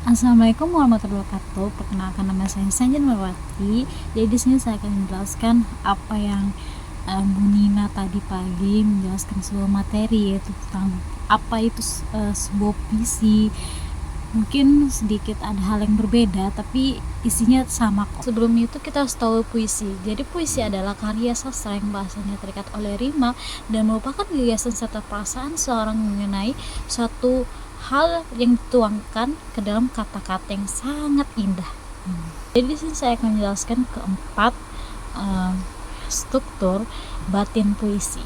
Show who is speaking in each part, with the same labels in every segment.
Speaker 1: Assalamualaikum warahmatullahi wabarakatuh. Perkenalkan, nama saya Sanjan Melwati. Jadi di sini saya akan menjelaskan apa yang Bu Nina tadi pagi menjelaskan sebuah materi, yaitu tentang apa itu sebuah puisi. Mungkin sedikit ada hal yang berbeda, tapi isinya sama kok. Sebelum itu kita harus tahu puisi. Jadi puisi adalah karya sastra yang bahasanya terikat oleh rima dan merupakan gagasan serta perasaan seorang mengenai suatu hal yang dituangkan ke dalam kata-kata yang sangat indah. Jadi di sini saya akan menjelaskan keempat struktur batin puisi.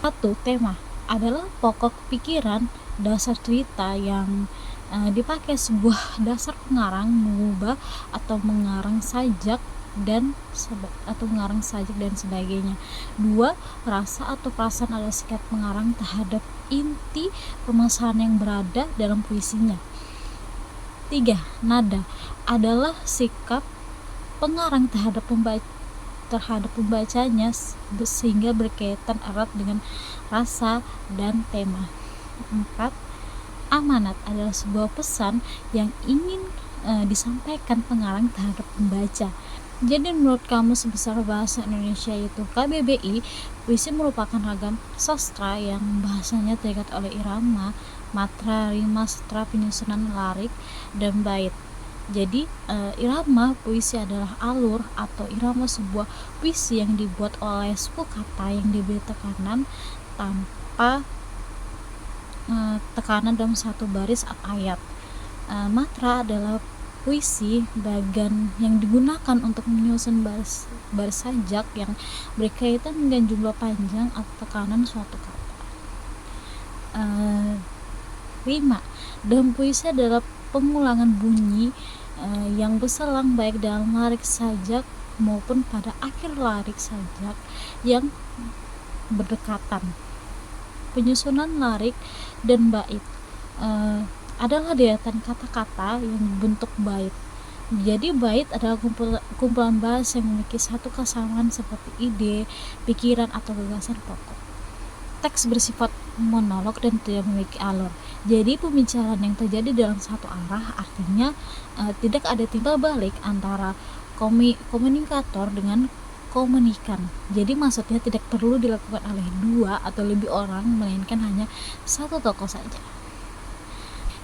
Speaker 1: 1. Tema adalah pokok pikiran, dasar cerita yang dipakai sebuah dasar pengarang mengubah atau mengarang sajak dan sebagainya. 2. Rasa atau perasaan adalah sikap pengarang terhadap inti permasalahan yang berada dalam puisinya. 3. Nada adalah sikap pengarang terhadap pembacanya sehingga berkaitan erat dengan rasa dan tema. 4. Amanat adalah sebuah pesan yang ingin disampaikan pengarang terhadap pembaca. Jadi menurut Kamus Besar Bahasa Indonesia yaitu KBBI, puisi merupakan ragam sastra yang bahasanya terikat oleh irama, matra, rima, sutra, penyusunan lirik, dan bait. Jadi irama puisi adalah alur atau irama sebuah puisi yang dibuat oleh suku kata yang diberi tekanan tanpa tekanan dalam satu baris atau ayat. Matra adalah puisi bagan yang digunakan untuk menyusun baris sajak yang berkaitan dengan jumlah panjang atau tekanan suatu kata. Rima dalam puisi adalah pengulangan bunyi yang berselang baik dalam lirik sajak maupun pada akhir lirik sajak yang berdekatan. Penyusunan lirik dan bait adalah deretan kata-kata yang bentuk bait. Jadi bait adalah kumpulan bahasa yang memiliki satu kesamaan seperti ide, pikiran, atau gagasan pokok. Teks bersifat monolog dan tidak memiliki alur. Jadi pembicaraan yang terjadi dalam satu arah, artinya tidak ada timbal balik antara komunikator dengan komunikan. Jadi maksudnya tidak perlu dilakukan oleh dua atau lebih orang, melainkan hanya satu tokoh saja.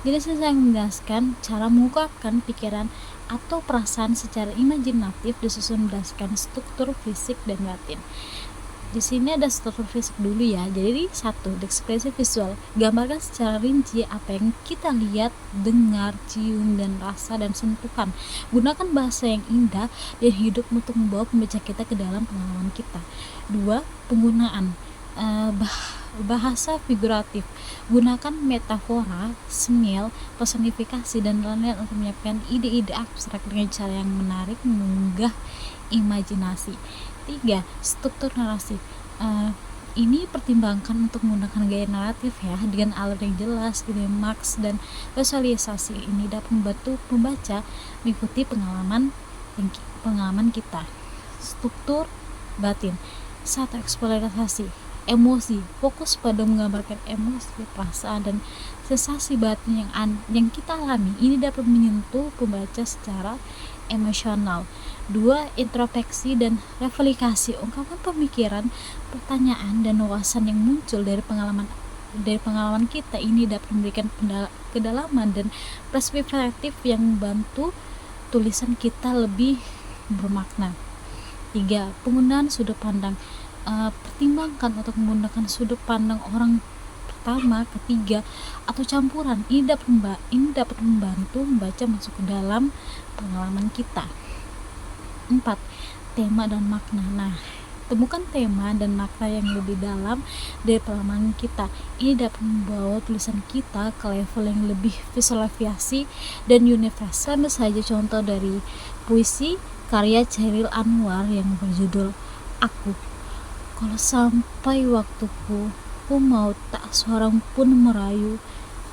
Speaker 1: Jadi saya menjelaskan cara mengungkapkan pikiran atau perasaan secara imajinatif disusun berdasarkan struktur fisik dan batin. Di sini ada struktur fisik dulu ya. Jadi 1. Ekspresi visual, gambarkan secara rinci apa yang kita lihat, dengar, cium, dan rasa dan sentuhan. Gunakan bahasa yang indah dan hidup untuk membawa pembaca kita ke dalam pengalaman kita. 2. Penggunaan bahasa figuratif, gunakan metafora, semil, personifikasi, dan lain-lain untuk menyiapkan ide-ide abstrak dengan cara yang menarik, menggugah imajinasi. 3. Struktur narasi. Ini pertimbangkan untuk menggunakan gaya naratif ya, dengan alur yang jelas, klimaks, dan visualisasi. Ini dapat membantu pembaca mengikuti pengalaman kita. Struktur batin. 1. Eksplorasi emosi, fokus pada menggambarkan emosi, perasaan, dan sensasi batin yang kita alami. Ini dapat menyentuh pembaca secara emosional. 2. Introspeksi dan refleksi, ungkapkan pemikiran, pertanyaan, dan wawasan yang muncul dari pengalaman kita. Ini dapat memberikan kedalaman dan perspektif yang membantu tulisan kita lebih bermakna. 3. Penggunaan sudut pandang, pertimbangkan untuk menggunakan sudut pandang orang pertama, ketiga, atau campuran. Ini dapat membantu membaca masuk ke dalam pengalaman kita. 4. Tema dan makna. Nah, temukan tema dan makna yang lebih dalam dari pengalaman kita. Ini dapat membawa tulisan kita ke level yang lebih visualisasi dan universal. Saja contoh dari puisi karya Chairil Anwar yang berjudul Aku. Kalau sampai waktuku, ku mau tak seorang pun merayu,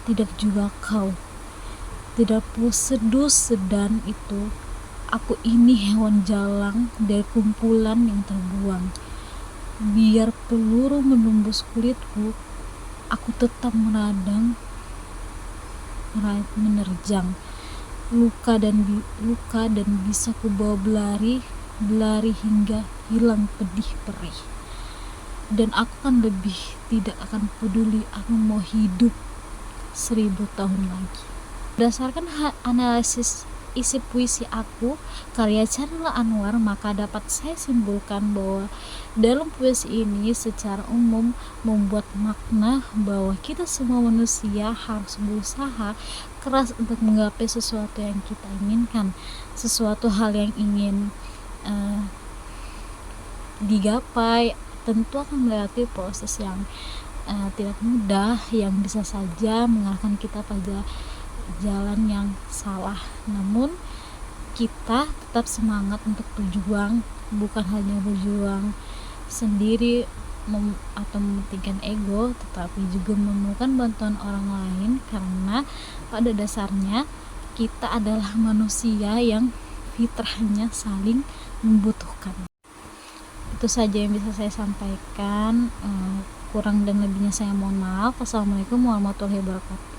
Speaker 1: tidak juga kau. Tidak perlu seduh sedan itu. Aku ini hewan jalang dari kumpulan yang terbuang. Biar peluru menembus kulitku, aku tetap meradang menerjang luka dan bisa kubawa berlari hingga hilang pedih perih. Dan aku kan tidak akan peduli, aku mau hidup 1000 tahun lagi. Berdasarkan analisis isi puisi aku, karya Chandrala Anwar, maka dapat saya simpulkan bahwa dalam puisi ini secara umum membuat makna bahwa kita semua manusia harus berusaha keras untuk menggapai sesuatu yang kita inginkan, sesuatu hal yang ingin digapai tentu akan melewati proses yang tidak mudah, yang bisa saja mengarahkan kita pada jalan yang salah. Namun kita tetap semangat untuk berjuang, bukan hanya berjuang sendiri atau mementingkan ego, tetapi juga memerlukan bantuan orang lain, karena pada dasarnya kita adalah manusia yang fitrahnya saling membutuhkan. Itu saja yang bisa saya sampaikan. Kurang dan lebihnya saya mohon maaf. Wassalamualaikum warahmatullahi wabarakatuh.